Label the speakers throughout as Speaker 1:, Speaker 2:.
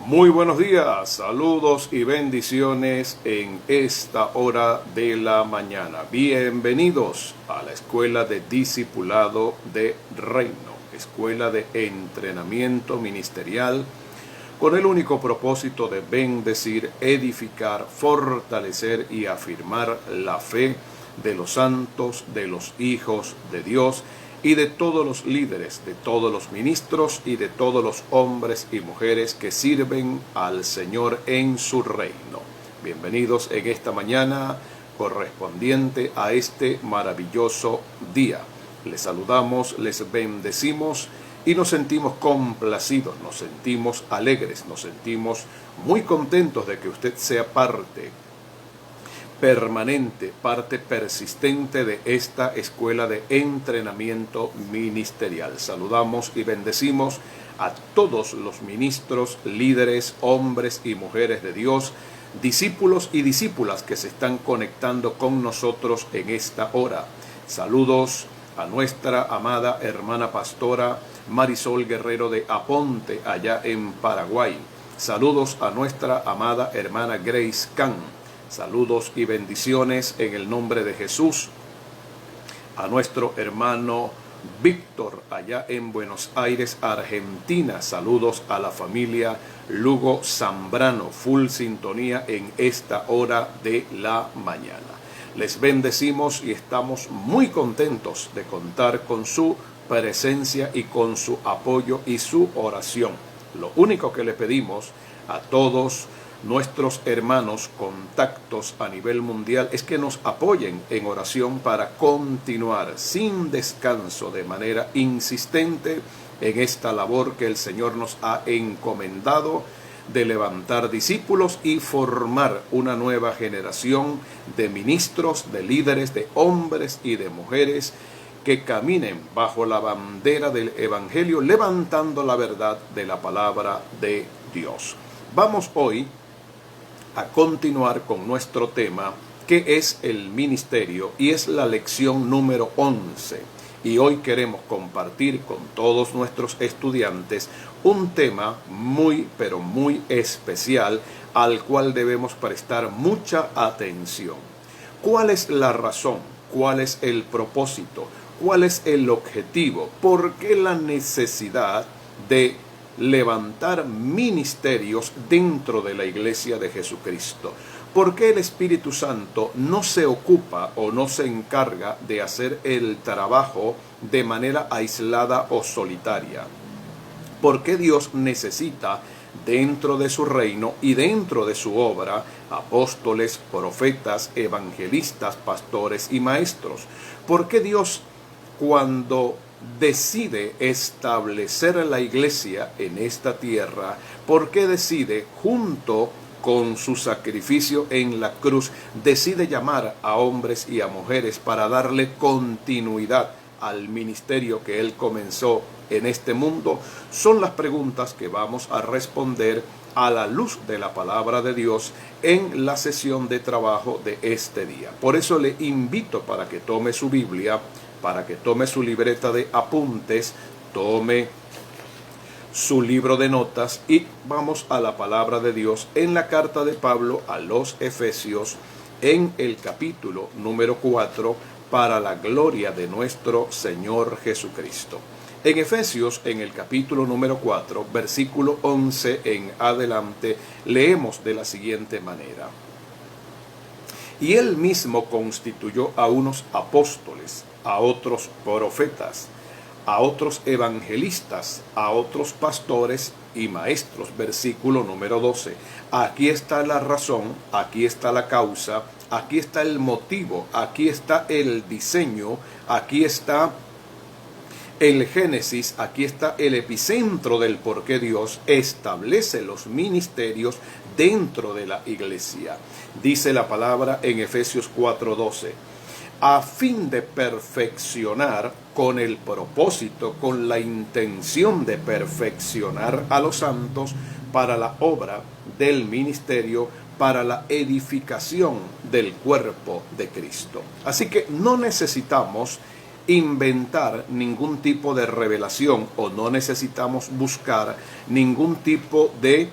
Speaker 1: Muy buenos días, saludos y bendiciones en esta hora de la mañana. Bienvenidos a la Escuela de Discipulado de Reino, Escuela de Entrenamiento Ministerial, con el único propósito de bendecir, edificar, fortalecer y afirmar la fe de los santos, de los hijos de Dios y de todos los líderes, de todos los ministros y de todos los hombres y mujeres que sirven al Señor en su reino. Bienvenidos en esta mañana correspondiente a este maravilloso día. Les saludamos, les bendecimos y nos sentimos complacidos, nos sentimos alegres, nos sentimos muy contentos de que usted sea parte permanente, parte persistente de esta escuela de entrenamiento ministerial. Saludamos y bendecimos a todos los ministros, líderes, hombres y mujeres de Dios, discípulos y discípulas que se están conectando con nosotros en esta hora. Saludos a nuestra amada hermana pastora Marisol Guerrero de Aponte, allá en Paraguay. Saludos a nuestra amada hermana Grace Can. Saludos y bendiciones en el nombre de Jesús a nuestro hermano Víctor allá en Buenos Aires, Argentina. Saludos a la familia Lugo Zambrano, full sintonía en esta hora de la mañana. Les bendecimos y estamos muy contentos de contar con su presencia y con su apoyo y su oración. Lo único que le pedimos a todos nuestros hermanos contactos a nivel mundial es que nos apoyen en oración para continuar sin descanso de manera insistente en esta labor que el Señor nos ha encomendado de levantar discípulos y formar una nueva generación de ministros, de líderes, de hombres y de mujeres que caminen bajo la bandera del Evangelio, levantando la verdad de la palabra de Dios. Vamos hoy a continuar con nuestro tema, que es el ministerio, y es la lección número 11. Y hoy queremos compartir con todos nuestros estudiantes un tema muy, pero muy especial, al cual debemos prestar mucha atención. ¿Cuál es la razón? ¿Cuál es el propósito? ¿Cuál es el objetivo? ¿Por qué la necesidad de levantar ministerios dentro de la iglesia de Jesucristo? ¿Por qué el Espíritu Santo no se ocupa o no se encarga de hacer el trabajo de manera aislada o solitaria? ¿Por qué Dios necesita dentro de su reino y dentro de su obra apóstoles, profetas, evangelistas, pastores y maestros? ¿Por qué Dios, cuando decide establecer la iglesia en esta tierra, por qué decide, junto con su sacrificio en la cruz, decide llamar a hombres y a mujeres para darle continuidad al ministerio que él comenzó en este mundo? Son las preguntas que vamos a responder a la luz de la palabra de Dios en la sesión de trabajo de este día. Por eso le invito para que tome su Biblia, para que tome su libreta de apuntes, tome su libro de notas y vamos a la palabra de Dios en la carta de Pablo a los Efesios en el capítulo número 4, para la gloria de nuestro Señor Jesucristo. En Efesios, en el capítulo número 4, versículo 11 en adelante, leemos de la siguiente manera: Y él mismo constituyó a unos apóstoles, a otros profetas, a otros evangelistas, a otros pastores y maestros. Versículo número 12. Aquí está la razón, aquí está la causa, aquí está el motivo, aquí está el diseño, aquí está el génesis, aquí está el epicentro del por qué Dios establece los ministerios dentro de la iglesia. Dice la palabra en Efesios 4:12, a fin de perfeccionar, con el propósito, con la intención de perfeccionar a los santos para la obra del ministerio, para la edificación del cuerpo de Cristo. Así que no necesitamos inventar ningún tipo de revelación o no necesitamos buscar ningún tipo de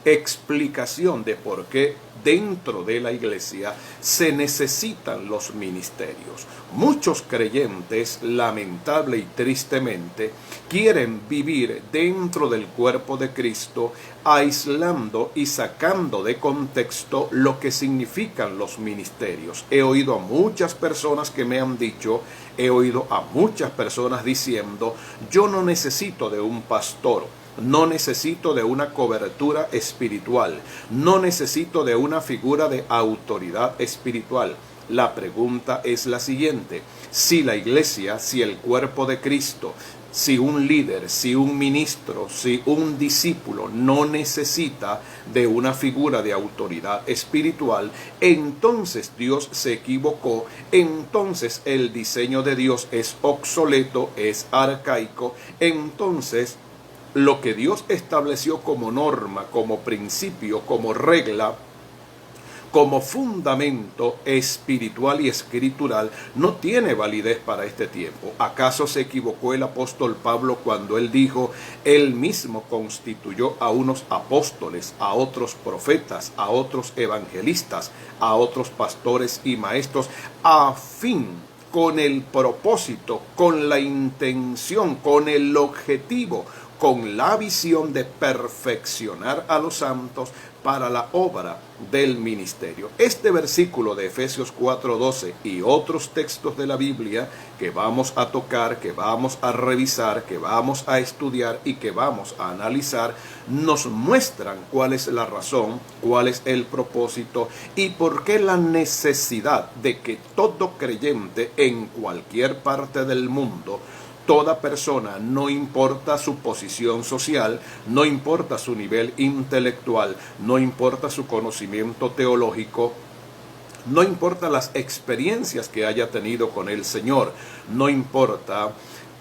Speaker 1: explicación de por qué dentro de la iglesia se necesitan los ministerios. Muchos creyentes, lamentable y tristemente, quieren vivir dentro del cuerpo de Cristo, aislando y sacando de contexto lo que significan los ministerios. He oído a muchas personas que me han dicho, he oído a muchas personas diciendo, yo no necesito de un pastor, no necesito de una cobertura espiritual, no necesito de una figura de autoridad espiritual. La pregunta es la siguiente: si la iglesia, si el cuerpo de Cristo, si un líder, si un ministro, si un discípulo no necesita de una figura de autoridad espiritual, entonces Dios se equivocó, entonces el diseño de Dios es obsoleto, es arcaico, entonces lo que Dios estableció como norma, como principio, como regla, como fundamento espiritual y escritural, no tiene validez para este tiempo. ¿Acaso se equivocó el apóstol Pablo cuando él dijo, él mismo constituyó a unos apóstoles, a otros profetas, a otros evangelistas, a otros pastores y maestros, a fin, con el propósito, con la intención, con el objetivo, con la visión de perfeccionar a los santos para la obra del ministerio? Este versículo de Efesios 4:12 y otros textos de la Biblia que vamos a tocar, que vamos a revisar, que vamos a estudiar y que vamos a analizar, nos muestran cuál es la razón, cuál es el propósito y por qué la necesidad de que todo creyente en cualquier parte del mundo, toda persona, no importa su posición social, no importa su nivel intelectual, no importa su conocimiento teológico, no importa las experiencias que haya tenido con el Señor, no importa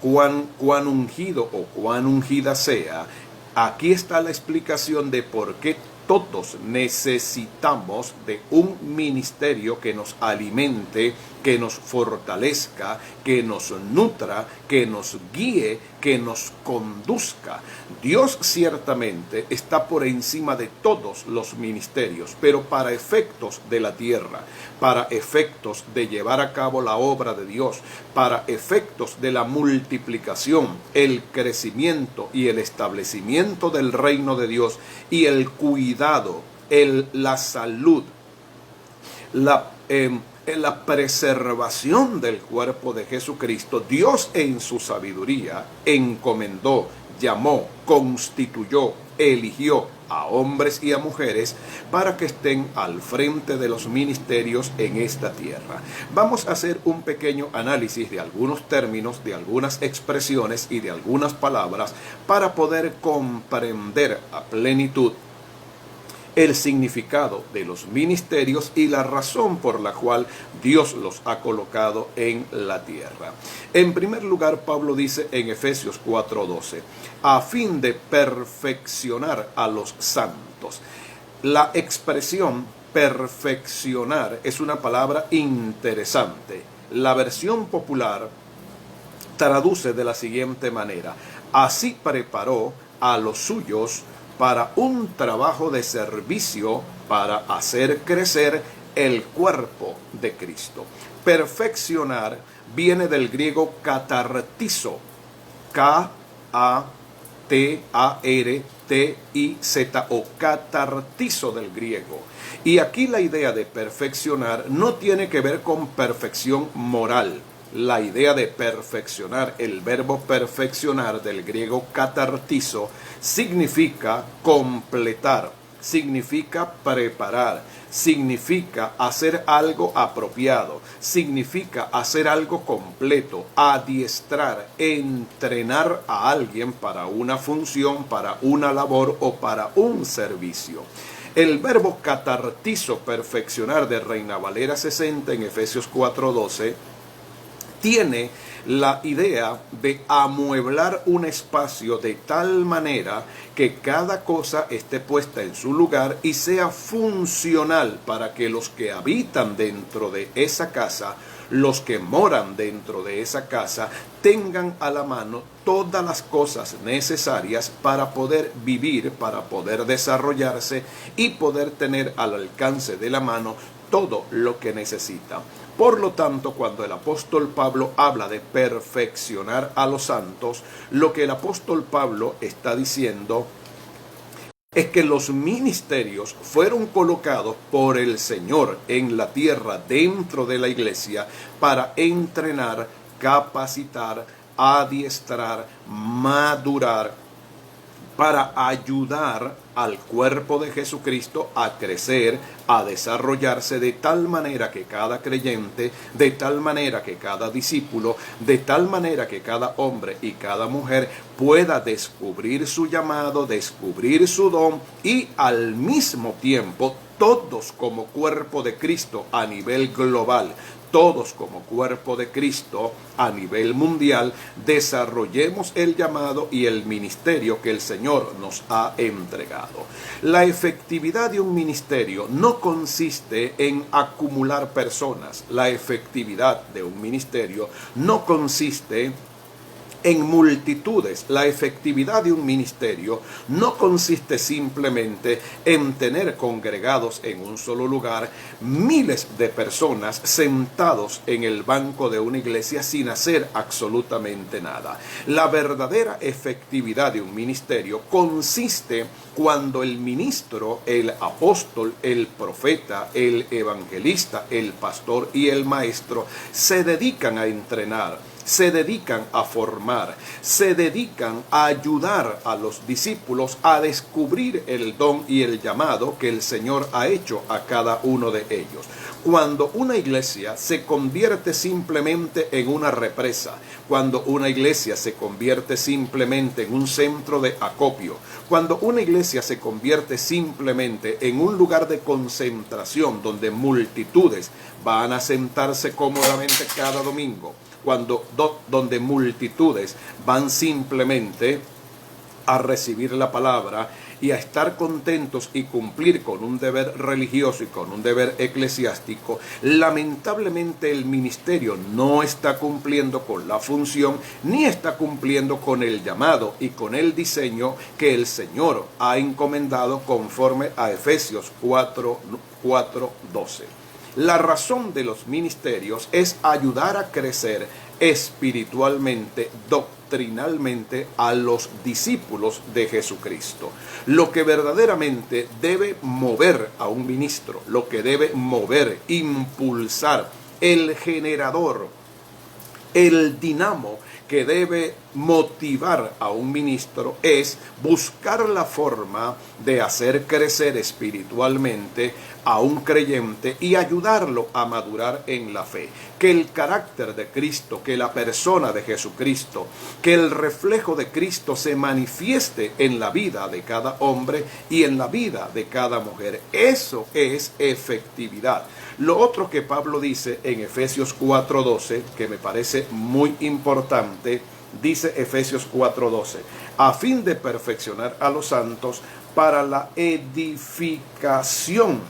Speaker 1: cuán ungido o cuán ungida sea, aquí está la explicación de por qué todos necesitamos de un ministerio que nos alimente, que nos fortalezca, que nos nutra, que nos guíe, que nos conduzca. Dios ciertamente está por encima de todos los ministerios, pero para efectos de la tierra, para efectos de llevar a cabo la obra de Dios, para efectos de la multiplicación, el crecimiento y el establecimiento del reino de Dios y el cuidado, la salud, la preservación del cuerpo de Jesucristo, Dios en su sabiduría encomendó, llamó, constituyó, eligió a hombres y a mujeres para que estén al frente de los ministerios en esta tierra. Vamos a hacer un pequeño análisis de algunos términos, de algunas expresiones y de algunas palabras para poder comprender a plenitud el significado de los ministerios y la razón por la cual Dios los ha colocado en la tierra. En primer lugar, Pablo dice en Efesios 4:12, a fin de perfeccionar a los santos. La expresión perfeccionar es una palabra interesante. La versión popular traduce de la siguiente manera: así preparó a los suyos para un trabajo de servicio para hacer crecer el cuerpo de Cristo. Perfeccionar viene del griego katartizo, K-A-T-A-R-T-I-Z, o katartizo del griego. Y aquí la idea de perfeccionar no tiene que ver con perfección moral. La idea de perfeccionar, el verbo perfeccionar del griego katartizo, significa completar, significa preparar, significa hacer algo apropiado, significa hacer algo completo, adiestrar, entrenar a alguien para una función, para una labor o para un servicio. El verbo katartizo, perfeccionar, de Reina Valera 60 en Efesios 4:12, tiene la idea de amueblar un espacio de tal manera que cada cosa esté puesta en su lugar y sea funcional para que los que habitan dentro de esa casa los que moran dentro de esa casa tengan a la mano todas las cosas necesarias para poder vivir, para poder desarrollarse y poder tener al alcance de la mano todo lo que necesitan. Por lo tanto, cuando el apóstol Pablo habla de perfeccionar a los santos, lo que el apóstol Pablo está diciendo es que los ministerios fueron colocados por el Señor en la tierra, dentro de la iglesia, para entrenar, capacitar, adiestrar, madurar, para ayudar al cuerpo de Jesucristo a crecer, a desarrollarse de tal manera que cada creyente, de tal manera que cada discípulo, de tal manera que cada hombre y cada mujer pueda descubrir su llamado, descubrir su don y al mismo tiempo todos como cuerpo de Cristo a nivel global, todos como cuerpo de Cristo a nivel mundial, desarrollemos el llamado y el ministerio que el Señor nos ha entregado. La efectividad de un ministerio no consiste en acumular personas. La efectividad de un ministerio no consiste en multitudes. La efectividad de un ministerio no consiste simplemente en tener congregados en un solo lugar miles de personas sentados en el banco de una iglesia sin hacer absolutamente nada. La verdadera efectividad de un ministerio consiste cuando el ministro, el apóstol, el profeta, el evangelista, el pastor y el maestro se dedican a entrenar, se dedican a formar, se dedican a ayudar a los discípulos a descubrir el don y el llamado que el Señor ha hecho a cada uno de ellos. Cuando una iglesia se convierte simplemente en una represa, cuando una iglesia se convierte simplemente en un centro de acopio, cuando una iglesia se convierte simplemente en un lugar de concentración donde multitudes van a sentarse cómodamente cada domingo, donde multitudes van simplemente a recibir la palabra y a estar contentos y cumplir con un deber religioso y con un deber eclesiástico, lamentablemente el ministerio no está cumpliendo con la función ni está cumpliendo con el llamado y con el diseño que el Señor ha encomendado conforme a Efesios 4:12. La razón de los ministerios es ayudar a crecer espiritualmente, doctrinalmente a los discípulos de Jesucristo. Lo que verdaderamente debe mover a un ministro, lo que debe mover, impulsar, el generador, el dinamo que debe motivar a un ministro es buscar la forma de hacer crecer espiritualmente a un creyente y ayudarlo a madurar en la fe. Que el carácter de Cristo, que la persona de Jesucristo, que el reflejo de Cristo se manifieste en la vida de cada hombre y en la vida de cada mujer. Eso es efectividad. Lo otro que Pablo dice en Efesios 4:12, que me parece muy importante, dice Efesios 4:12, a fin de perfeccionar a los santos para la edificación,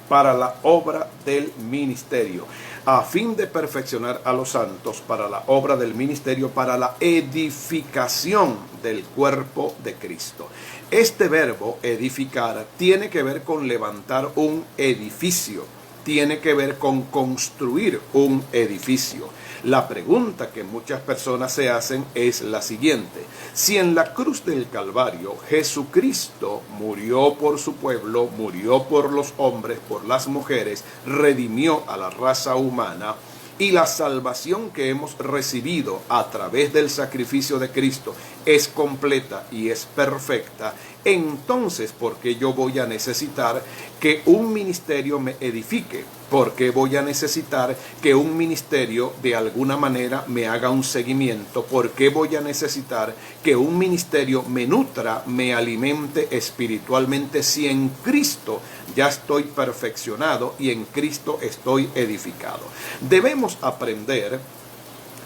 Speaker 1: para la obra del ministerio, a fin de perfeccionar a los santos para la obra del ministerio, para la edificación del cuerpo de Cristo. Este verbo edificar tiene que ver con levantar un edificio, tiene que ver con construir un edificio. La pregunta que muchas personas se hacen es la siguiente: si en la cruz del Calvario Jesucristo murió por su pueblo, murió por los hombres, por las mujeres, redimió a la raza humana, y la salvación que hemos recibido a través del sacrificio de Cristo es completa y es perfecta, entonces, ¿por qué yo voy a necesitar que un ministerio me edifique? ¿Por qué voy a necesitar que un ministerio de alguna manera me haga un seguimiento? ¿Por qué voy a necesitar que un ministerio me nutra, me alimente espiritualmente si en Cristo ya estoy perfeccionado y en Cristo estoy edificado? Debemos aprender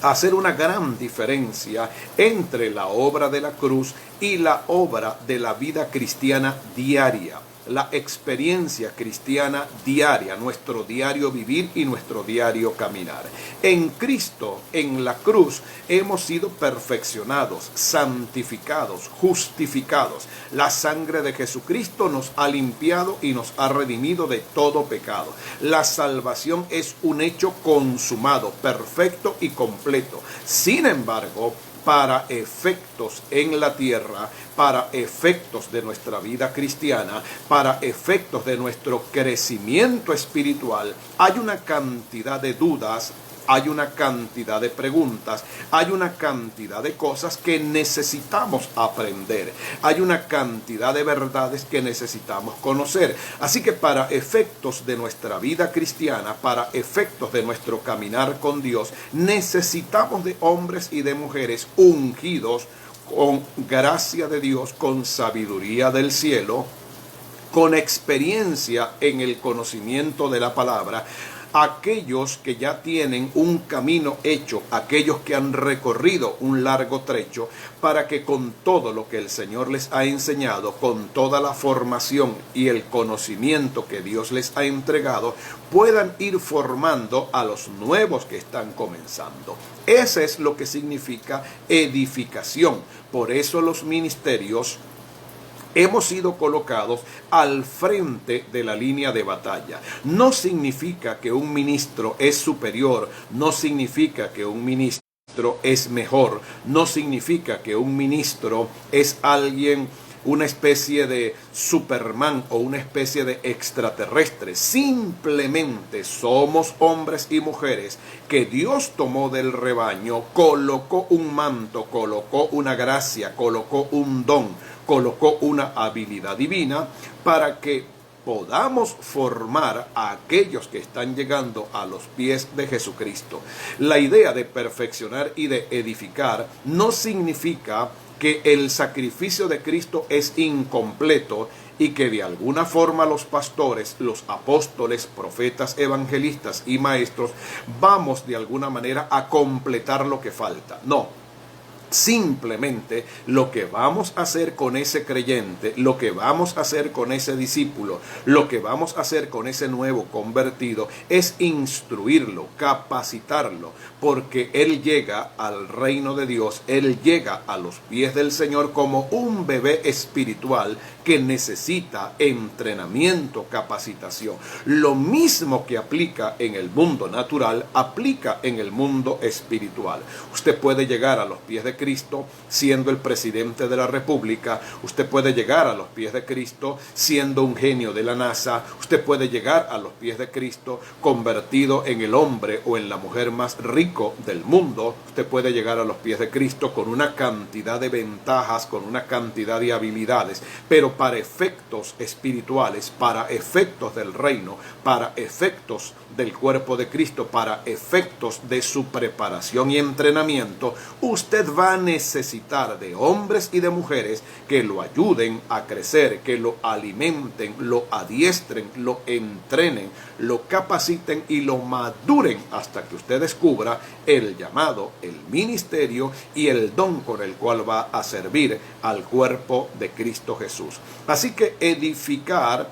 Speaker 1: a hacer una gran diferencia entre la obra de la cruz y la obra de la vida cristiana diaria. la experiencia cristiana diaria, nuestro diario vivir y nuestro diario caminar. En Cristo, en la cruz, hemos sido perfeccionados, santificados, justificados. La sangre de Jesucristo nos ha limpiado y nos ha redimido de todo pecado. La salvación es un hecho consumado, perfecto y completo. Sin embargo, para efectos en la tierra, para efectos de nuestra vida cristiana, para efectos de nuestro crecimiento espiritual, hay una cantidad de dudas, hay una cantidad de preguntas, hay una cantidad de cosas que necesitamos aprender, hay una cantidad de verdades que necesitamos conocer. Así que para efectos de nuestra vida cristiana, para efectos de nuestro caminar con Dios, necesitamos de hombres y de mujeres ungidos con gracia de Dios, con sabiduría del cielo, con experiencia en el conocimiento de la palabra, aquellos que ya tienen un camino hecho, aquellos que han recorrido un largo trecho, para que con todo lo que el Señor les ha enseñado, con toda la formación y el conocimiento que Dios les ha entregado, puedan ir formando a los nuevos que están comenzando. Ese es lo que significa edificación. Por eso los ministerios hemos sido colocados al frente de la línea de batalla. No significa que un ministro es superior, no significa que un ministro es mejor, no significa que un ministro es alguien, una especie de Superman o una especie de extraterrestre. Simplemente somos hombres y mujeres que Dios tomó del rebaño, colocó un manto, colocó una gracia, colocó un don, colocó una habilidad divina para que podamos formar a aquellos que están llegando a los pies de Jesucristo. La idea de perfeccionar y de edificar no significa que el sacrificio de Cristo es incompleto y que de alguna forma los pastores, los apóstoles, profetas, evangelistas y maestros vamos de alguna manera a completar lo que falta. No. Simplemente lo que vamos a hacer con ese creyente, lo que vamos a hacer con ese discípulo, lo que vamos a hacer con ese nuevo convertido es instruirlo, capacitarlo, porque él llega al reino de Dios, él llega a los pies del Señor como un bebé espiritual que necesita entrenamiento, capacitación. Lo mismo que aplica en el mundo natural, aplica en el mundo espiritual. Usted puede llegar a los pies de Cristo siendo el presidente de la República, usted puede llegar a los pies de Cristo siendo un genio de la NASA, usted puede llegar a los pies de Cristo convertido en el hombre o en la mujer más rico del mundo, usted puede llegar a los pies de Cristo con una cantidad de ventajas, con una cantidad de habilidades, pero para efectos espirituales, para efectos del reino, para efectos del cuerpo de Cristo, para efectos de su preparación y entrenamiento, usted va a necesitar de hombres y de mujeres que lo ayuden a crecer, que lo alimenten, lo adiestren, lo entrenen, lo capaciten y lo maduren hasta que usted descubra el llamado, el ministerio y el don con el cual va a servir al cuerpo de Cristo Jesús. Así que edificar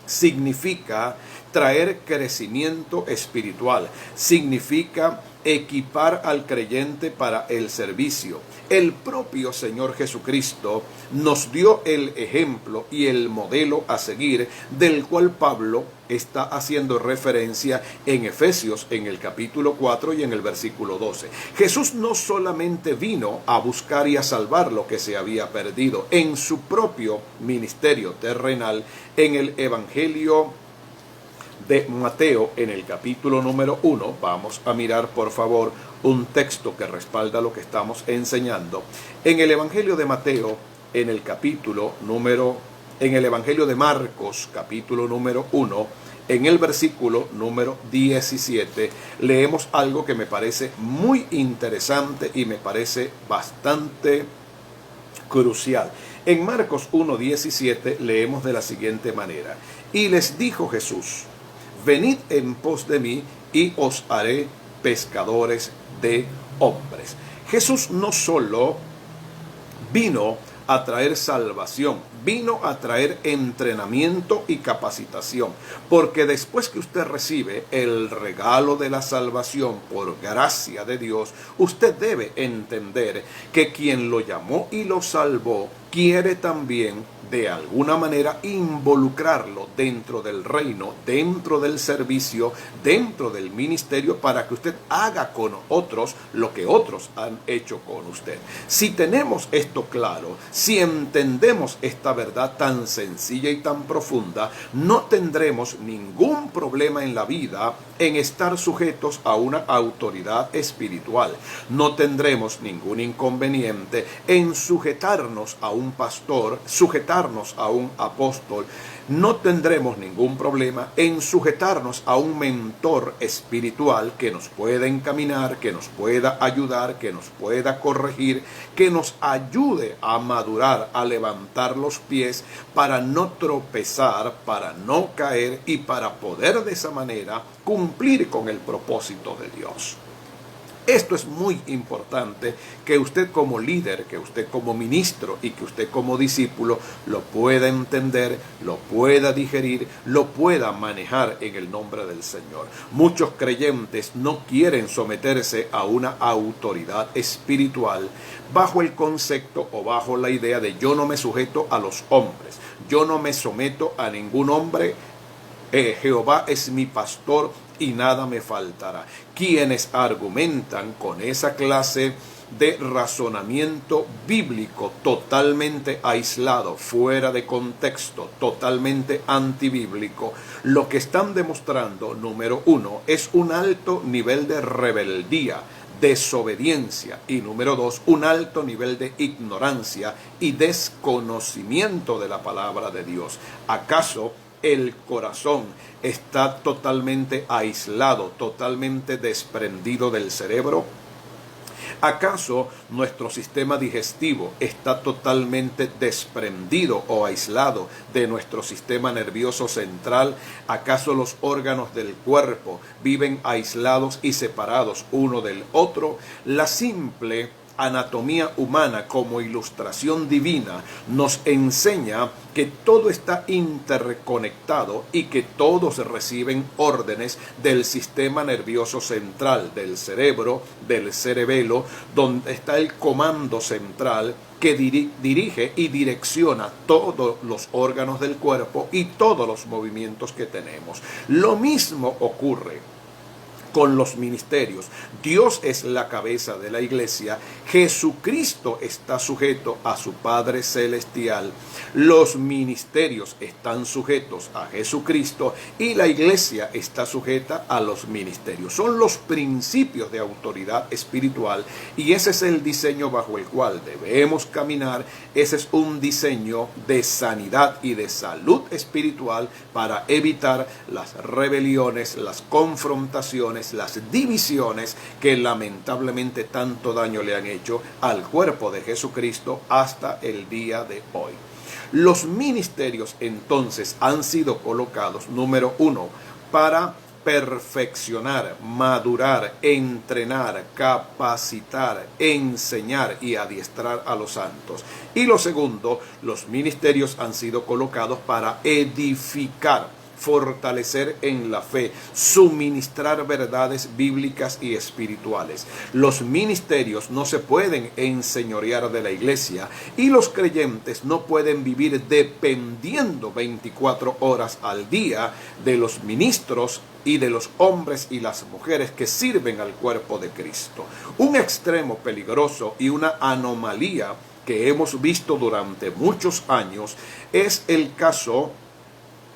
Speaker 1: significa traer crecimiento espiritual, significa equipar al creyente para el servicio. El propio Señor Jesucristo nos dio el ejemplo y el modelo a seguir, del cual Pablo está haciendo referencia en Efesios en el capítulo 4 y en el versículo 12. Jesús no solamente vino a buscar y a salvar lo que se había perdido en su propio ministerio terrenal. En el Evangelio de Mateo, en el capítulo número 1, vamos a mirar por favor un texto que respalda lo que estamos enseñando. En el Evangelio de Mateo, en el Evangelio de Marcos, capítulo número 1, en el versículo número 17, leemos algo que me parece muy interesante y me parece bastante crucial. En Marcos 1:17 leemos de la siguiente manera: y les dijo Jesús: venid en pos de mí y os haré pescadores de hombres. Jesús no solo vino a traer salvación, vino a traer entrenamiento y capacitación, porque después que usted recibe el regalo de la salvación por gracia de Dios, usted debe entender que quien lo llamó y lo salvó quiere también de alguna manera involucrarlo dentro del reino, dentro del servicio, dentro del ministerio, para que usted haga con otros lo que otros han hecho con usted. Si tenemos esto claro, si entendemos esta verdad tan sencilla y tan profunda, no tendremos ningún problema en la vida en estar sujetos a una autoridad espiritual. No tendremos ningún inconveniente en sujetarnos a un pastor, sujetarnos a un apóstol. No tendremos ningún problema en sujetarnos a un mentor espiritual que nos pueda encaminar, que nos pueda ayudar, que nos pueda corregir, que nos ayude a madurar, a levantar los pies para no tropezar, para no caer y para poder de esa manera cumplir con el propósito de Dios. Esto es muy importante que usted como líder, que usted como ministro y que usted como discípulo lo pueda entender, lo pueda digerir, lo pueda manejar en el nombre del Señor. Muchos creyentes no quieren someterse a una autoridad espiritual bajo el concepto o bajo la idea de yo no me sujeto a los hombres, yo no me someto a ningún hombre, Jehová es mi pastor y nada me faltará. Quienes argumentan con esa clase de razonamiento bíblico totalmente aislado, fuera de contexto, totalmente antibíblico, lo que están demostrando, número uno, es un alto nivel de rebeldía, desobediencia, y número dos, un alto nivel de ignorancia y desconocimiento de la palabra de Dios. ¿Acaso el corazón está totalmente aislado, totalmente desprendido del cerebro? ¿Acaso nuestro sistema digestivo está totalmente desprendido o aislado de nuestro sistema nervioso central? ¿Acaso los órganos del cuerpo viven aislados y separados uno del otro? La simple anatomía humana como ilustración divina nos enseña que todo está interconectado y que todos reciben órdenes del sistema nervioso central, del cerebro, del cerebelo, donde está el comando central que dirige y direcciona todos los órganos del cuerpo y todos los movimientos que tenemos. Lo mismo ocurre con los ministerios. Dios es la cabeza de la iglesia. Jesucristo está sujeto a su Padre Celestial. Los ministerios están sujetos a Jesucristo y la iglesia está sujeta a los ministerios. Son los principios de autoridad espiritual y ese es el diseño bajo el cual debemos caminar. Ese es un diseño de sanidad y de salud espiritual para evitar las rebeliones, las confrontaciones, las divisiones que lamentablemente tanto daño le han hecho al cuerpo de Jesucristo hasta el día de hoy. Los ministerios entonces han sido colocados, número uno, para perfeccionar, madurar, entrenar, capacitar, enseñar y adiestrar a los santos. Y lo segundo, los ministerios han sido colocados para edificar, fortalecer en la fe, suministrar verdades bíblicas y espirituales. Los ministerios no se pueden enseñorear de la iglesia y los creyentes no pueden vivir dependiendo 24 horas al día de los ministros y de los hombres y las mujeres que sirven al cuerpo de Cristo. Un extremo peligroso y una anomalía que hemos visto durante muchos años es el caso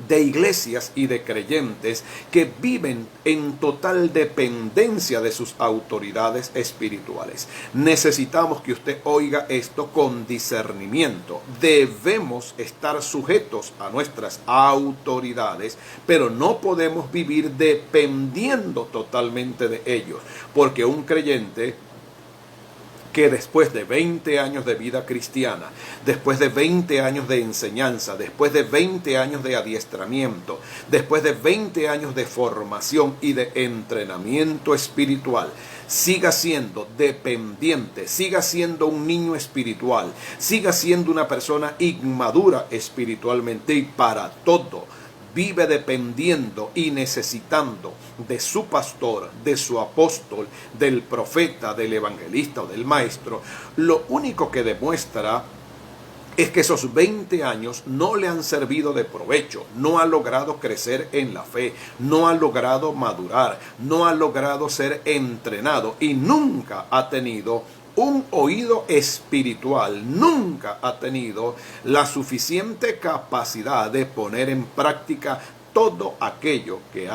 Speaker 1: de iglesias y de creyentes que viven en total dependencia de sus autoridades espirituales. Necesitamos que usted oiga esto con discernimiento. Debemos estar sujetos a nuestras autoridades, pero no podemos vivir dependiendo totalmente de ellos, porque un creyente que después de 20 años de vida cristiana, después de 20 años de enseñanza, después de 20 años de adiestramiento, después de 20 años de formación y de entrenamiento espiritual, siga siendo dependiente, siga siendo un niño espiritual, siga siendo una persona inmadura espiritualmente y para todo vive dependiendo y necesitando de su pastor, de su apóstol, del profeta, del evangelista o del maestro, lo único que demuestra es que esos 20 años no le han servido de provecho, no ha logrado crecer en la fe, no ha logrado madurar, no ha logrado ser entrenado y nunca ha tenido un oído espiritual, nunca ha tenido la suficiente capacidad de poner en práctica todo aquello que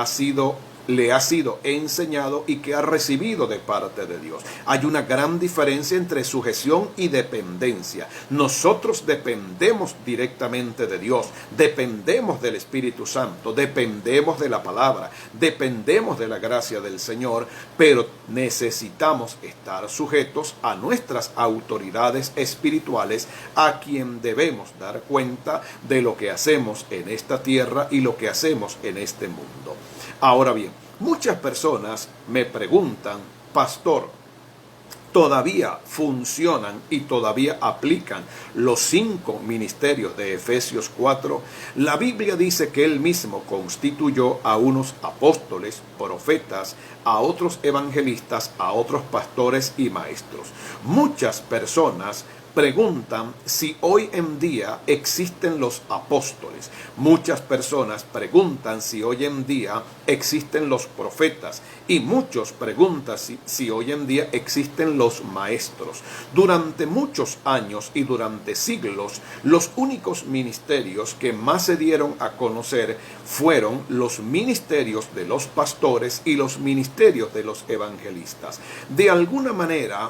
Speaker 1: le ha sido enseñado y que ha recibido de parte de Dios. Hay una gran diferencia entre sujeción y dependencia. Nosotros dependemos directamente de Dios, dependemos del Espíritu Santo, dependemos de la palabra, dependemos de la gracia del Señor, pero necesitamos estar sujetos a nuestras autoridades espirituales, a quien debemos dar cuenta de lo que hacemos en esta tierra y lo que hacemos en este mundo. Ahora bien, muchas personas me preguntan, pastor, ¿todavía funcionan y todavía aplican los 5 ministerios de Efesios 4? La Biblia dice que Él mismo constituyó a unos apóstoles, profetas, a otros evangelistas, a otros pastores y maestros. Muchas personas preguntan si hoy en día existen los apóstoles. Muchas personas preguntan si hoy en día existen los profetas. Y muchos preguntan si hoy en día existen los maestros. Durante muchos años y durante siglos, los únicos ministerios que más se dieron a conocer fueron los ministerios de los pastores y los ministerios de los evangelistas. De alguna manera,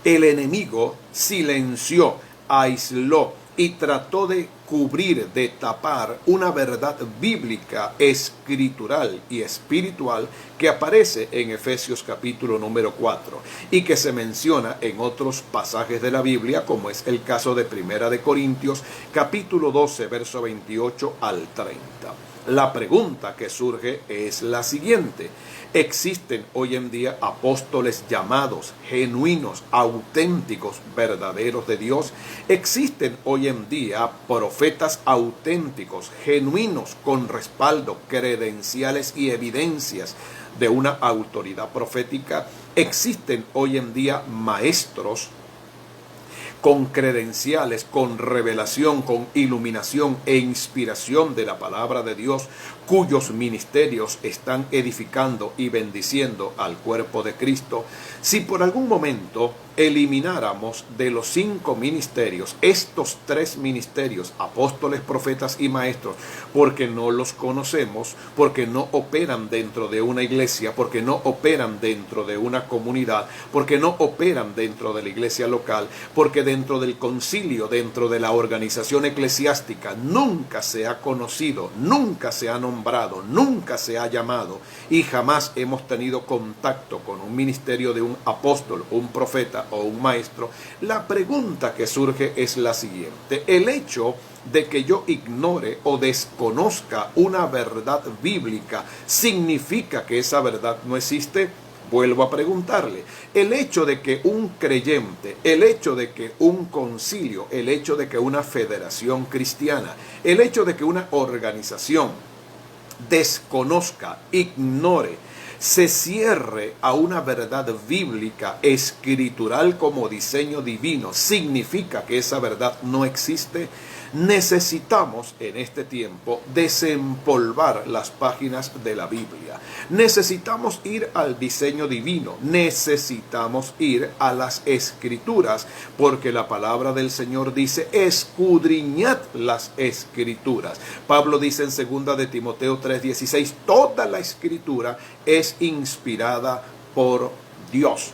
Speaker 1: el enemigo silenció, aisló y trató de cubrir, de tapar una verdad bíblica, escritural y espiritual que aparece en Efesios capítulo número 4 y que se menciona en otros pasajes de la Biblia, como es el caso de Primera de Corintios capítulo 12, verso 28 al 30. La pregunta que surge es la siguiente: ¿existen hoy en día apóstoles llamados, genuinos, auténticos, verdaderos de Dios? ¿Existen hoy en día profetas auténticos, genuinos, con respaldo, credenciales y evidencias de una autoridad profética? ¿Existen hoy en día maestros con credenciales, con revelación, con iluminación e inspiración de la palabra de Dios, cuyos ministerios están edificando y bendiciendo al cuerpo de Cristo? Si por algún momento elimináramos de los 5 ministerios estos 3 ministerios, apóstoles, profetas y maestros, porque no los conocemos, porque no operan dentro de una iglesia, porque no operan dentro de una comunidad, porque no operan dentro de la iglesia local, porque dentro del concilio, dentro de la organización eclesiástica, nunca se ha conocido, nunca se ha nombrado, nunca se ha llamado y jamás hemos tenido contacto con un ministerio de un apóstol, un profeta o un maestro, la pregunta que surge es la siguiente: el hecho de que yo ignore o desconozca una verdad bíblica, ¿significa que esa verdad no existe? Vuelvo a preguntarle, el hecho de que un creyente, el hecho de que un concilio, el hecho de que una federación cristiana, el hecho de que una organización desconozca, ignore, se cierre a una verdad bíblica, escritural como diseño divino, ¿significa que esa verdad no existe? Necesitamos en este tiempo desempolvar las páginas de la Biblia. Necesitamos ir al diseño divino. Necesitamos ir a las escrituras, porque la palabra del Señor dice: escudriñad las escrituras. Pablo dice en 2 de Timoteo 3:16, toda la escritura es inspirada por Dios.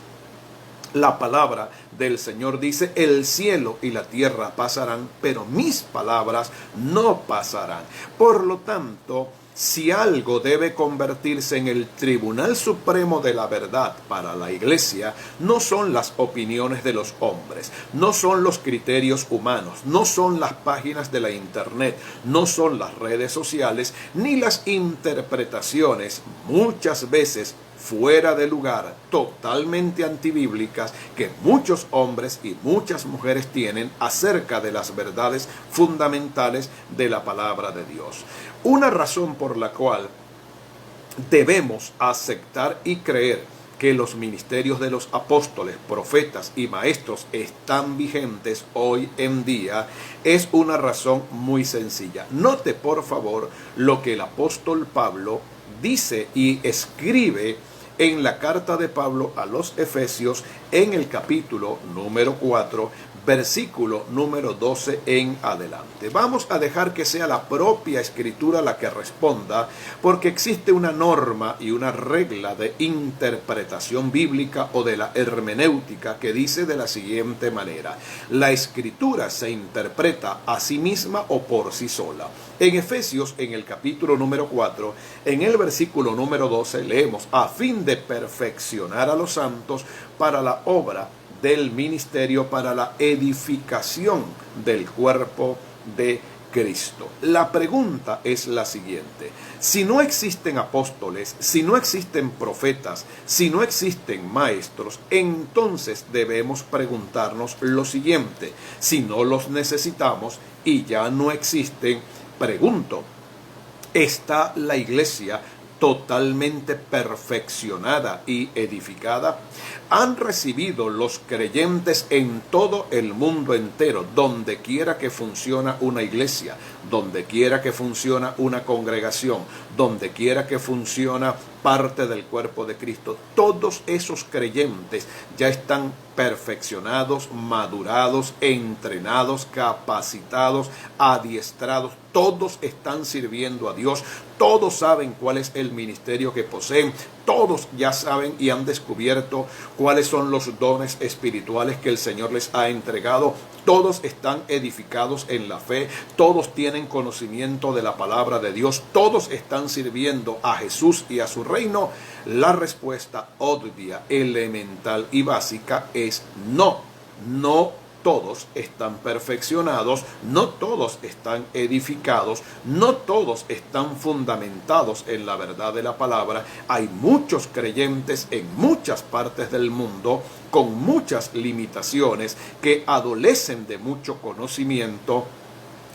Speaker 1: La palabra del Señor dice: el cielo y la tierra pasarán, pero mis palabras no pasarán. Por lo tanto, si algo debe convertirse en el Tribunal Supremo de la Verdad para la Iglesia, no son las opiniones de los hombres, no son los criterios humanos, no son las páginas de la internet, no son las redes sociales, ni las interpretaciones muchas veces fuera de lugar, totalmente antibíblicas, que muchos hombres y muchas mujeres tienen acerca de las verdades fundamentales de la palabra de Dios. Una razón por la cual debemos aceptar y creer que los ministerios de los apóstoles, profetas y maestros están vigentes hoy en día es una razón muy sencilla. Note por favor lo que el apóstol Pablo dice y escribe en la carta de Pablo a los Efesios en el capítulo número 4, versículo número 12 en adelante. Vamos a dejar que sea la propia escritura la que responda, porque existe una norma y una regla de interpretación bíblica o de la hermenéutica que dice de la siguiente manera: la escritura se interpreta a sí misma o por sí sola. En Efesios, en el capítulo número 4, en el versículo número 12, leemos: a fin de perfeccionar a los santos para la obra del ministerio, para la edificación del cuerpo de Cristo. La pregunta es la siguiente: si no existen apóstoles, si no existen profetas, si no existen maestros, entonces debemos preguntarnos lo siguiente: si no los necesitamos y ya no existen, pregunto, ¿está la iglesia totalmente perfeccionada y edificada? ¿Han recibido los creyentes en todo el mundo entero, donde quiera que funciona una iglesia, donde quiera que funciona una congregación, donde quiera que funciona parte del cuerpo de Cristo, todos esos creyentes ya están perfeccionados, madurados, entrenados, capacitados, adiestrados? Todos están sirviendo a Dios, todos saben cuál es el ministerio que poseen, todos ya saben y han descubierto cuáles son los dones espirituales que el Señor les ha entregado, todos están edificados en la fe, todos tienen conocimiento de la palabra de Dios, todos están sirviendo a Jesús y a su reino. La respuesta obvia, elemental y básica es no. No todos están perfeccionados, no todos están edificados, no todos están fundamentados en la verdad de la palabra. Hay muchos creyentes en muchas partes del mundo con muchas limitaciones que adolecen de mucho conocimiento,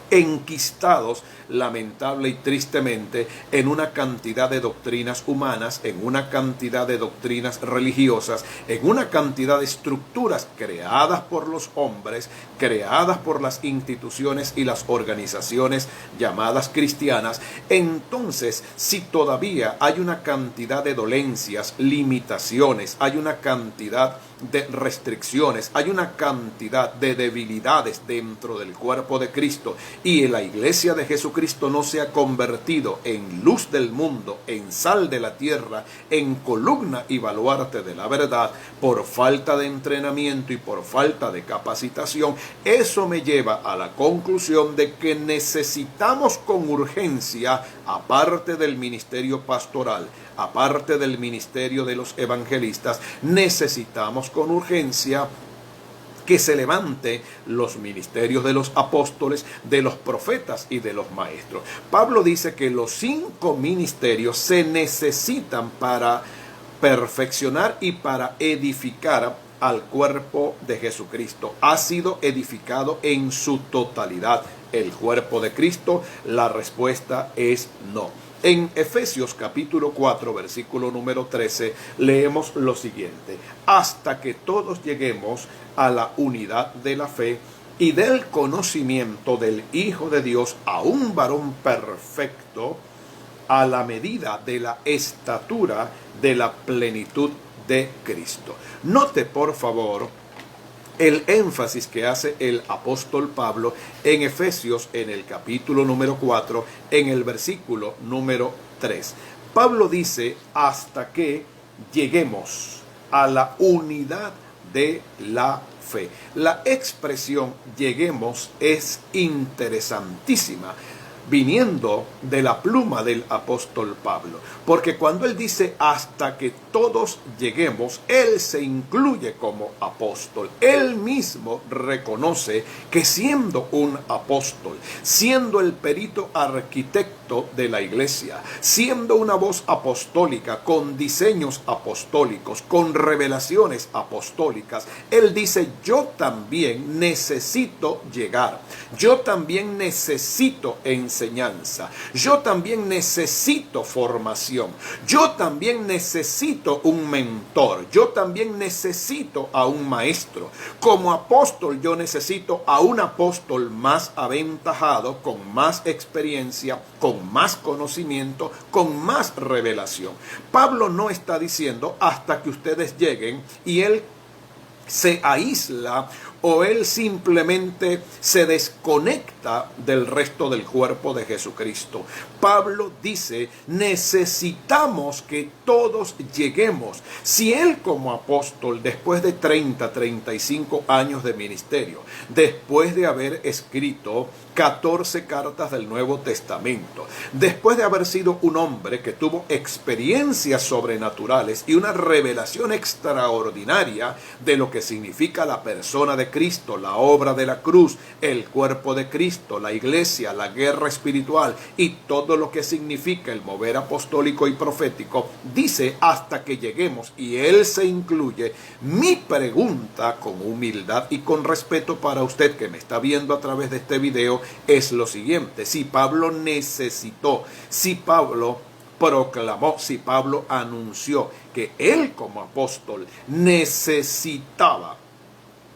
Speaker 1: enquistados lamentable y tristemente en una cantidad de doctrinas humanas, en una cantidad de doctrinas religiosas, en una cantidad de estructuras creadas por los hombres, creadas por las instituciones y las organizaciones llamadas cristianas. Entonces, si todavía hay una cantidad de dolencias, limitaciones, hay una cantidad de restricciones, hay una cantidad de debilidades dentro del cuerpo de Cristo, y la iglesia de Jesucristo no se ha convertido en luz del mundo, en sal de la tierra, en columna y baluarte de la verdad, por falta de entrenamiento y por falta de capacitación, eso me lleva a la conclusión de que necesitamos con urgencia, aparte del ministerio pastoral, aparte del ministerio de los evangelistas, necesitamos con urgencia que se levante los ministerios de los apóstoles, de los profetas y de los maestros. Pablo dice que los 5 ministerios se necesitan para perfeccionar y para edificar al cuerpo de Jesucristo. Ha sido edificado en su totalidad el cuerpo de Cristo. La respuesta es no. En Efesios capítulo 4, versículo número 13, leemos lo siguiente: hasta que todos lleguemos a la unidad de la fe y del conocimiento del Hijo de Dios, a un varón perfecto, a la medida de la estatura de la plenitud de Cristo. Note por favor el énfasis que hace el apóstol Pablo en Efesios, en el capítulo número 4, en el versículo número 3. Pablo dice: hasta que lleguemos a la unidad de la fe. La expresión lleguemos es interesantísima. viniendo de la pluma del apóstol Pablo. Porque cuando él dice hasta que todos lleguemos, él se incluye como apóstol. Él mismo reconoce que siendo un apóstol, siendo el perito arquitecto de la iglesia, siendo una voz apostólica con diseños apostólicos, con revelaciones apostólicas, él dice: yo también necesito llegar, yo también necesito enseñanza, yo también necesito formación, yo también necesito un mentor, yo también necesito a un maestro. Como apóstol yo necesito a un apóstol más aventajado, con más experiencia, con más conocimiento, con más revelación. Pablo no está diciendo hasta que ustedes lleguen y él se aísla o él simplemente se desconecta del resto del cuerpo de Jesucristo. Pablo dice: necesitamos que todos lleguemos. Si él como apóstol, después de 35 años de ministerio, después de haber escrito 14 cartas del Nuevo Testamento, después de haber sido un hombre que tuvo experiencias sobrenaturales y una revelación extraordinaria de lo que significa la persona de Cristo, la obra de la cruz, el cuerpo de Cristo, la iglesia, la guerra espiritual y todo lo que significa el mover apostólico y profético, dice: hasta que lleguemos, y él se incluye. Mi pregunta, con humildad y con respeto para usted que me está viendo a través de este video, es lo siguiente: si Pablo necesitó, si Pablo proclamó, si Pablo anunció que él como apóstol necesitaba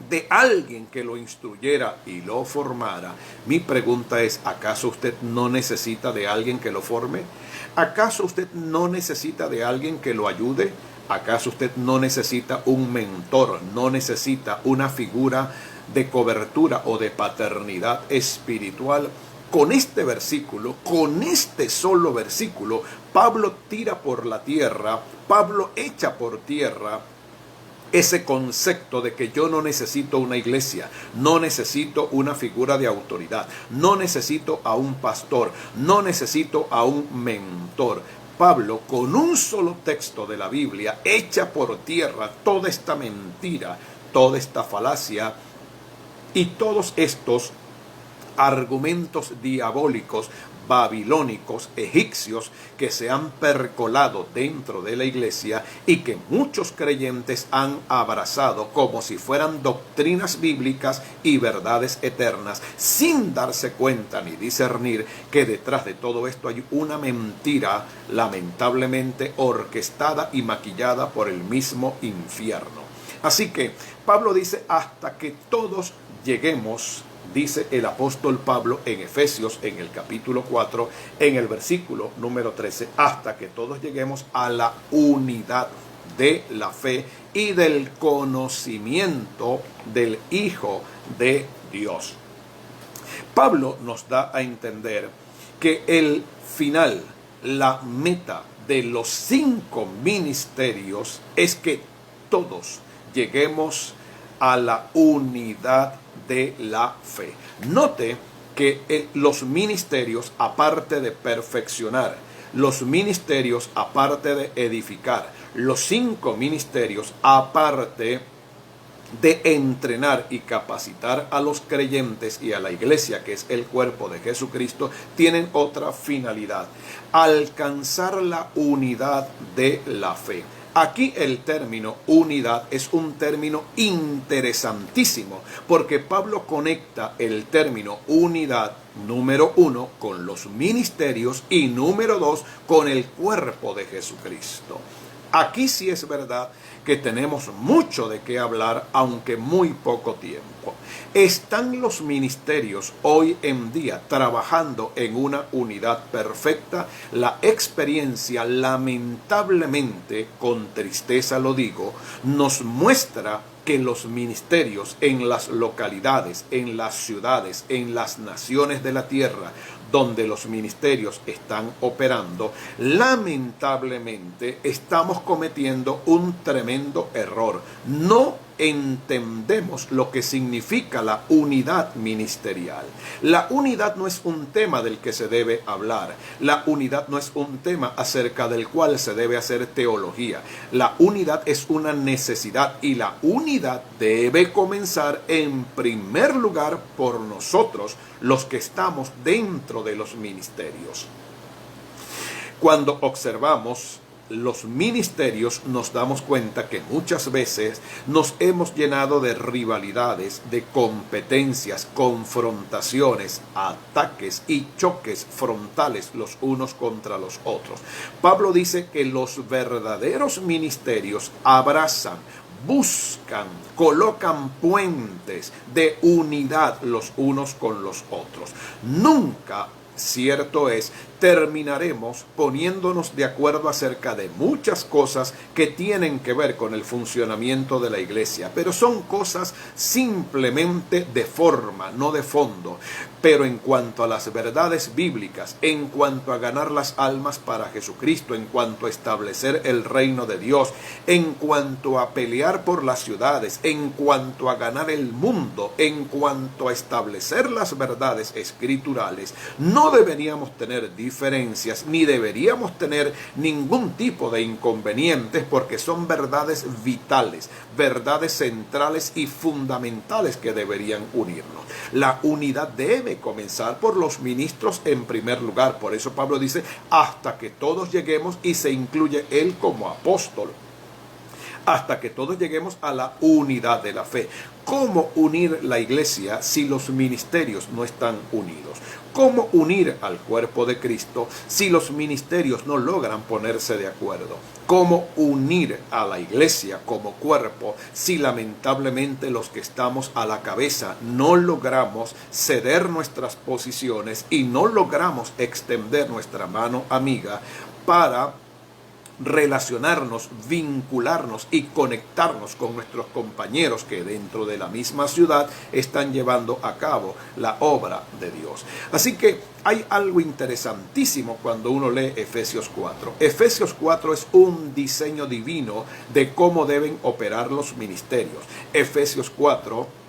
Speaker 1: de alguien que lo instruyera y lo formara, mi pregunta es: ¿acaso usted no necesita de alguien que lo forme? ¿Acaso usted no necesita de alguien que lo ayude? ¿Acaso usted no necesita un mentor, no necesita una figura de cobertura o de paternidad espiritual? Con este versículo, con este solo versículo, Pablo tira por la tierra, Pablo echa por tierra ese concepto de que yo no necesito una iglesia, no necesito una figura de autoridad, no necesito a un pastor, no necesito a un mentor. Pablo, con un solo texto de la Biblia, echa por tierra toda esta mentira, toda esta falacia y todos estos argumentos diabólicos, babilónicos, egipcios, que se han percolado dentro de la iglesia y que muchos creyentes han abrazado como si fueran doctrinas bíblicas y verdades eternas, sin darse cuenta ni discernir que detrás de todo esto hay una mentira lamentablemente orquestada y maquillada por el mismo infierno. Así que Pablo dice: hasta que todos lleguemos, dice el apóstol Pablo en Efesios, en el capítulo 4, en el versículo número 13, hasta que todos lleguemos a la unidad de la fe y del conocimiento del Hijo de Dios. Pablo nos da a entender que el final, la meta de los 5 ministerios es que todos lleguemos a la unidad de la fe. Note que los ministerios, aparte de perfeccionar, los ministerios aparte de edificar, los 5 ministerios aparte de entrenar y capacitar a los creyentes y a la iglesia, que es el cuerpo de Jesucristo, tienen otra finalidad: alcanzar la unidad de la fe. Aquí el término unidad es un término interesantísimo, porque Pablo conecta el término unidad, número 1, con los ministerios y número 2, con el cuerpo de Jesucristo. Aquí sí es verdad que tenemos mucho de qué hablar, aunque muy poco tiempo. ¿Están los ministerios hoy en día trabajando en una unidad perfecta? La experiencia, lamentablemente, con tristeza lo digo, nos muestra que los ministerios en las localidades, en las ciudades, en las naciones de la tierra, donde los ministerios están operando, lamentablemente estamos cometiendo un tremendo error. No entendemos lo que significa la unidad ministerial. La unidad no es un tema del que se debe hablar. La unidad no es un tema acerca del cual se debe hacer teología. La unidad es una necesidad y la unidad debe comenzar en primer lugar por nosotros, los que estamos dentro de los ministerios. Cuando observamos los ministerios nos damos cuenta que muchas veces nos hemos llenado de rivalidades, de competencias, confrontaciones, ataques y choques frontales los unos contra los otros. Pablo dice que los verdaderos ministerios abrazan, buscan, colocan puentes de unidad los unos con los otros. Nunca, cierto es, terminaremos poniéndonos de acuerdo acerca de muchas cosas que tienen que ver con el funcionamiento de la iglesia, pero son cosas simplemente de forma, no de fondo. Pero en cuanto a las verdades bíblicas, en cuanto a ganar las almas para Jesucristo, en cuanto a establecer el reino de Dios, en cuanto a pelear por las ciudades, en cuanto a ganar el mundo, en cuanto a establecer las verdades escriturales, no deberíamos tener diferencias, ni deberíamos tener ningún tipo de inconvenientes, porque son verdades vitales, verdades centrales y fundamentales que deberían unirnos. La unidad debe comenzar por los ministros en primer lugar. Por eso Pablo dice, hasta que todos lleguemos, y se incluye él como apóstol, hasta que todos lleguemos a la unidad de la fe. ¿Cómo unir la iglesia si los ministerios no están unidos? ¿Cómo unir al cuerpo de Cristo si los ministerios no logran ponerse de acuerdo? ¿Cómo unir a la iglesia como cuerpo si lamentablemente los que estamos a la cabeza no logramos ceder nuestras posiciones y no logramos extender nuestra mano amiga para relacionarnos, vincularnos y conectarnos con nuestros compañeros que dentro de la misma ciudad están llevando a cabo la obra de Dios? Así que hay algo interesantísimo cuando uno lee Efesios 4. Efesios 4 es un diseño divino de cómo deben operar los ministerios. Efesios 4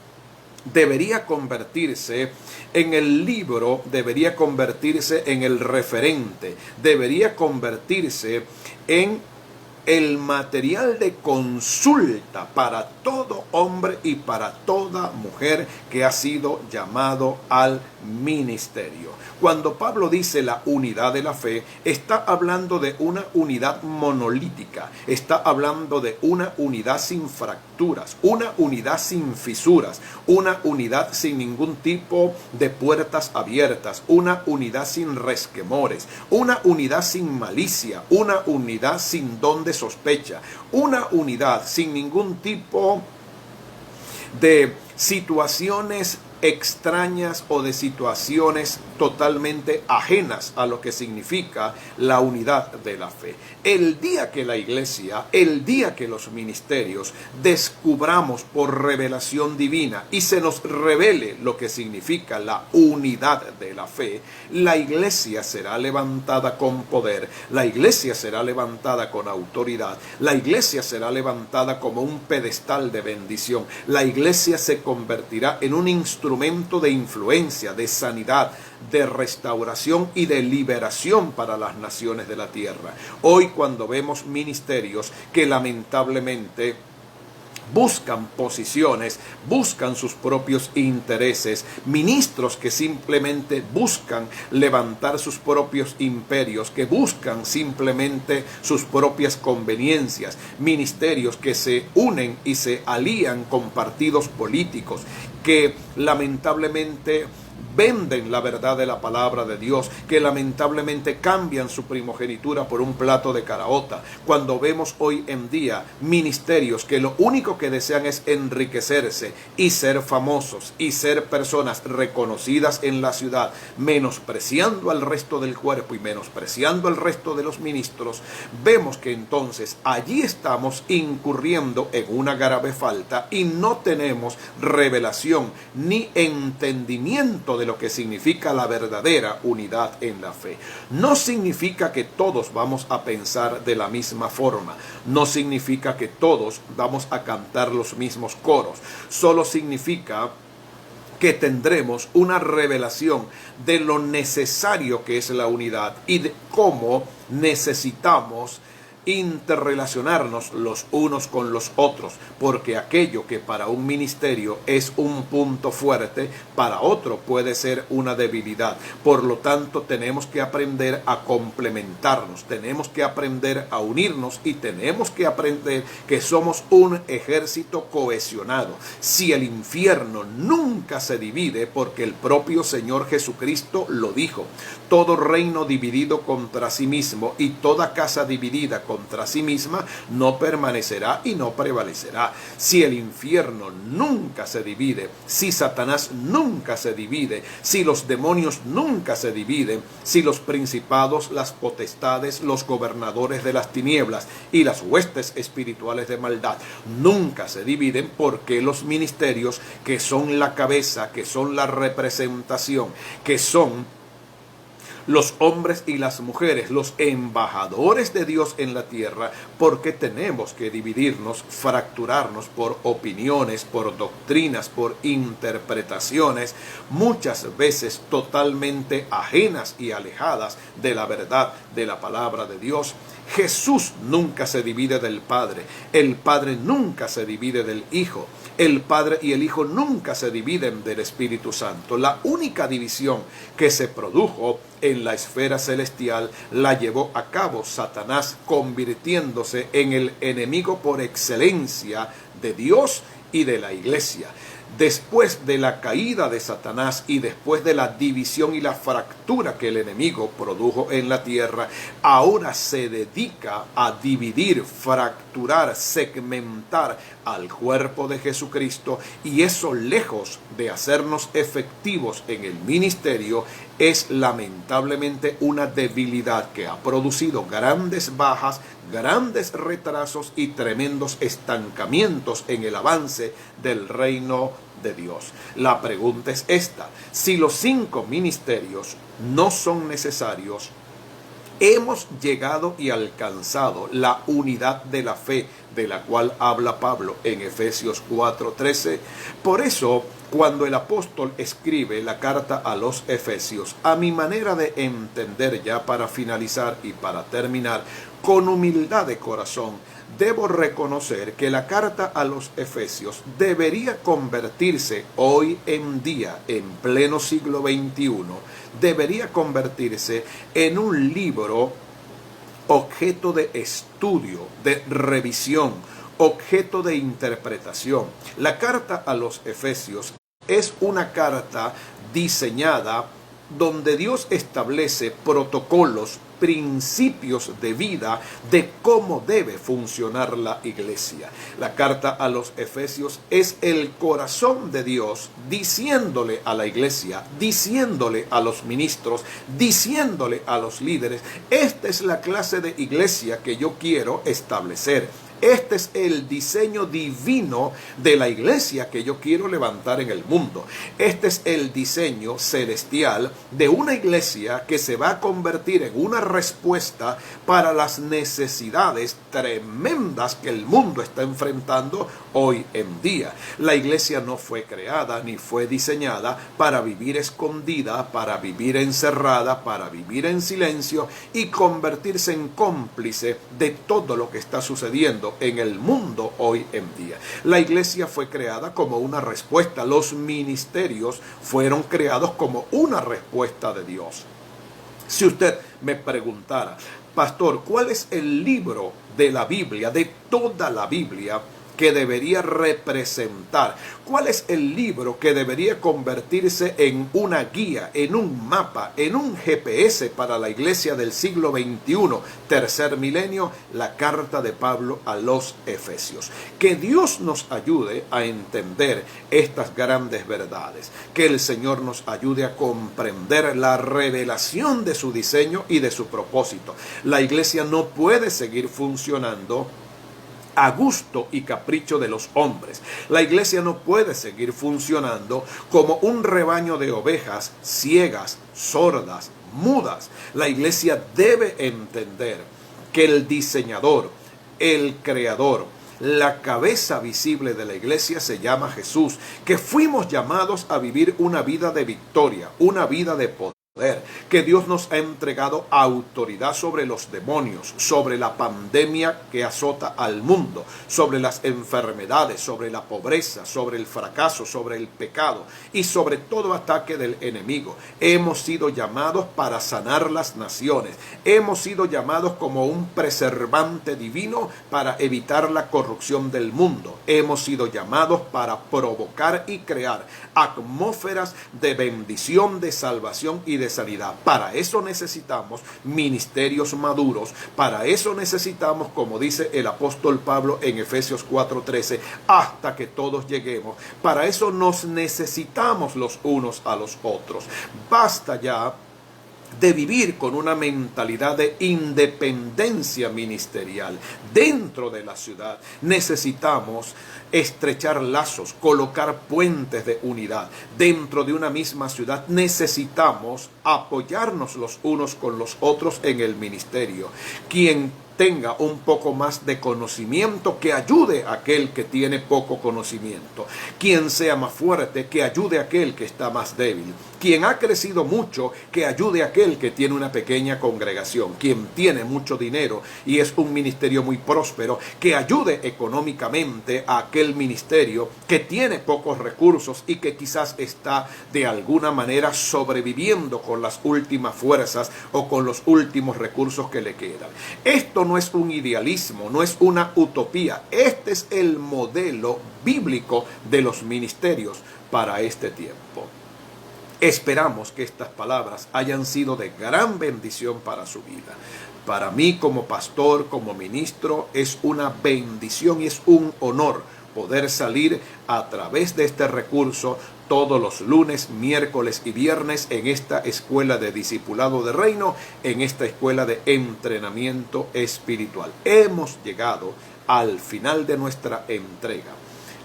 Speaker 1: debería convertirse en el libro, debería convertirse en el referente, debería convertirse en el material de consulta para todo hombre y para toda mujer que ha sido llamado al ministerio. Cuando Pablo dice la unidad de la fe, está hablando de una unidad monolítica, está hablando de una unidad sin fracturas, una unidad sin fisuras, una unidad sin ningún tipo de puertas abiertas, una unidad sin resquemores, una unidad sin malicia, una unidad sin don de sospecha, una unidad sin ningún tipo de situaciones extrañas o de situaciones totalmente ajenas a lo que significa la unidad de la fe. El día que la iglesia, el día que los ministerios descubramos por revelación divina y se nos revele lo que significa la unidad de la fe, la iglesia será levantada con poder, la iglesia será levantada con autoridad, la iglesia será levantada como un pedestal de bendición, la iglesia se convertirá en un instrumento de influencia, de sanidad, de restauración y de liberación para las naciones de la tierra. Hoy, cuando vemos ministerios que lamentablemente buscan posiciones, buscan sus propios intereses, ministros que simplemente buscan levantar sus propios imperios, que buscan simplemente sus propias conveniencias, ministerios que se unen y se alían con partidos políticos, que lamentablemente venden la verdad de la palabra de Dios, que lamentablemente cambian su primogenitura por un plato de caraota. Cuando vemos hoy en día ministerios que lo único que desean es enriquecerse y ser famosos y ser personas reconocidas en la ciudad, menospreciando al resto del cuerpo y menospreciando al resto de los ministros, vemos que entonces allí estamos incurriendo en una grave falta y no tenemos revelación ni entendimiento fundamento de lo que significa la verdadera unidad en la fe. No significa que todos vamos a pensar de la misma forma, no significa que todos vamos a cantar los mismos coros, solo significa que tendremos una revelación de lo necesario que es la unidad y de cómo necesitamos interrelacionarnos los unos con los otros, porque aquello que para un ministerio es un punto fuerte, para otro puede ser una debilidad. Por lo tanto, tenemos que aprender a complementarnos, tenemos que aprender a unirnos y tenemos que aprender que somos un ejército cohesionado. Si el infierno nunca se divide, porque el propio Señor Jesucristo lo dijo: todo reino dividido contra sí mismo y toda casa dividida contra sí misma no permanecerá y no prevalecerá. Si el infierno nunca se divide, si Satanás nunca se divide, si los demonios nunca se dividen, si los principados, las potestades, los gobernadores de las tinieblas y las huestes espirituales de maldad nunca se dividen, porque los ministerios, que son la cabeza, que son la representación, que son los hombres y las mujeres, los embajadores de Dios en la tierra, porque tenemos que dividirnos, fracturarnos por opiniones, por doctrinas, por interpretaciones, muchas veces totalmente ajenas y alejadas de la verdad de la palabra de Dios. Jesús nunca se divide del Padre, el Padre nunca se divide del Hijo, el Padre y el Hijo nunca se dividen del Espíritu Santo. La única división que se produjo en la esfera celestial la llevó a cabo Satanás, convirtiéndose en el enemigo por excelencia de Dios y de la iglesia. Después de la caída de Satanás y después de la división y la fractura que el enemigo produjo en la tierra, ahora se dedica a dividir, fracturar, segmentar al cuerpo de Jesucristo, y eso, lejos de hacernos efectivos en el ministerio, es lamentablemente una debilidad que ha producido grandes bajas, grandes retrasos y tremendos estancamientos en el avance del reino de Dios. La pregunta es esta: si los 5 ministerios no son necesarios, hemos llegado y alcanzado la unidad de la fe de la cual habla Pablo en Efesios 4:13. Por eso, cuando el apóstol escribe la carta a los Efesios, a mi manera de entender, ya para finalizar y para terminar, con humildad de corazón, debo reconocer que la carta a los Efesios debería convertirse hoy en día, en pleno siglo XXI, debería convertirse en un libro objeto de estudio, de revisión, objeto de interpretación. La carta a los Efesios es una carta diseñada donde Dios establece protocolos, principios de vida de cómo debe funcionar la iglesia. La carta a los Efesios es el corazón de Dios diciéndole a la iglesia, diciéndole a los ministros, diciéndole a los líderes: esta es la clase de iglesia que yo quiero establecer. Este es el diseño divino de la iglesia que yo quiero levantar en el mundo. Este es el diseño celestial de una iglesia que se va a convertir en una respuesta para las necesidades tremendas que el mundo está enfrentando hoy en día. La iglesia no fue creada ni fue diseñada para vivir escondida, para vivir encerrada, para vivir en silencio y convertirse en cómplice de todo lo que está sucediendo en el mundo hoy en día. La iglesia fue creada como una respuesta. Los ministerios fueron creados como una respuesta de Dios. Si usted me preguntara: pastor, ¿cuál es el libro de la Biblia, de toda la Biblia, que debería representar? ¿Cuál es el libro que debería convertirse en una guía, en un mapa, en un GPS para la iglesia del siglo XXI, tercer milenio? La carta de Pablo a los Efesios. Que Dios nos ayude a entender estas grandes verdades. Que el Señor nos ayude a comprender la revelación de su diseño y de su propósito. La iglesia no puede seguir funcionando a gusto y capricho de los hombres. La iglesia no puede seguir funcionando como un rebaño de ovejas ciegas, sordas, mudas. La iglesia debe entender que el diseñador, el creador, la cabeza visible de la iglesia se llama Jesús, que fuimos llamados a vivir una vida de victoria, una vida de poder, que Dios nos ha entregado autoridad sobre los demonios, sobre la pandemia que azota al mundo, sobre las enfermedades, sobre la pobreza, sobre el fracaso, sobre el pecado y sobre todo ataque del enemigo. Hemos sido llamados para sanar las naciones. Hemos sido llamados como un preservante divino para evitar la corrupción del mundo. Hemos sido llamados para provocar y crear atmósferas de bendición, de salvación y de sanidad. Para eso necesitamos ministerios maduros. Para eso necesitamos, como dice el apóstol Pablo en Efesios 4:13, hasta que todos lleguemos. Para eso nos necesitamos los unos a los otros. Basta ya de vivir con una mentalidad de independencia ministerial. Dentro de la ciudad necesitamos estrechar lazos, colocar puentes de unidad. Dentro de una misma ciudad necesitamos apoyarnos los unos con los otros en el ministerio. Quien tenga un poco más de conocimiento, que ayude a aquel que tiene poco conocimiento. Quien sea más fuerte, que ayude a aquel que está más débil. Quien ha crecido mucho, que ayude a aquel que tiene una pequeña congregación. Quien tiene mucho dinero y es un ministerio muy próspero, que ayude económicamente a aquel ministerio que tiene pocos recursos y que quizás está de alguna manera sobreviviendo con las últimas fuerzas o con los últimos recursos que le quedan. Esto no es un idealismo, no es una utopía. Este es el modelo bíblico de los ministerios para este tiempo. Esperamos que estas palabras hayan sido de gran bendición para su vida. Para mí como pastor, como ministro, es una bendición y es un honor poder salir a través de este recurso todos los lunes, miércoles y viernes en esta escuela de discipulado de reino, en esta escuela de entrenamiento espiritual. Hemos llegado al final de nuestra entrega.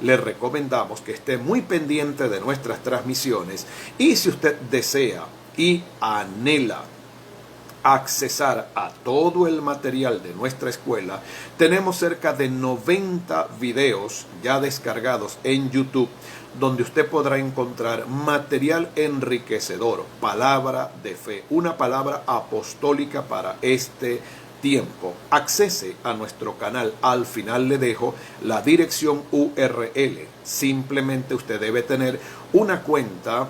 Speaker 1: Le recomendamos que esté muy pendiente de nuestras transmisiones y si usted desea y anhela accesar a todo el material de nuestra escuela, tenemos cerca de 90 videos ya descargados en YouTube, donde usted podrá encontrar material enriquecedor, palabra de fe, una palabra apostólica para este tiempo. Accese a nuestro canal. Al final le dejo la dirección URL. Simplemente usted debe tener una cuenta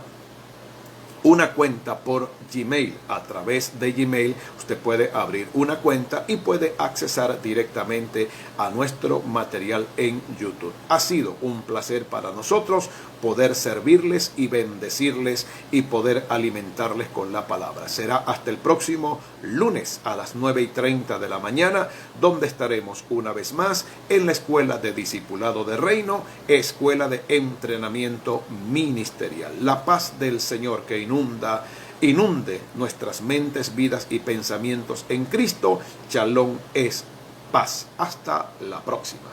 Speaker 1: por Gmail. A través de Gmail usted puede abrir una cuenta y puede accesar directamente a nuestro material en YouTube. Ha sido un placer para nosotros poder servirles y bendecirles y poder alimentarles con la palabra. Será hasta el próximo lunes a las 9:30 de la mañana, donde estaremos una vez más en la Escuela de Discipulado de Reino, Escuela de Entrenamiento Ministerial. La paz del Señor que inunde nuestras mentes, vidas y pensamientos en Cristo. Shalom es paz. Hasta la próxima.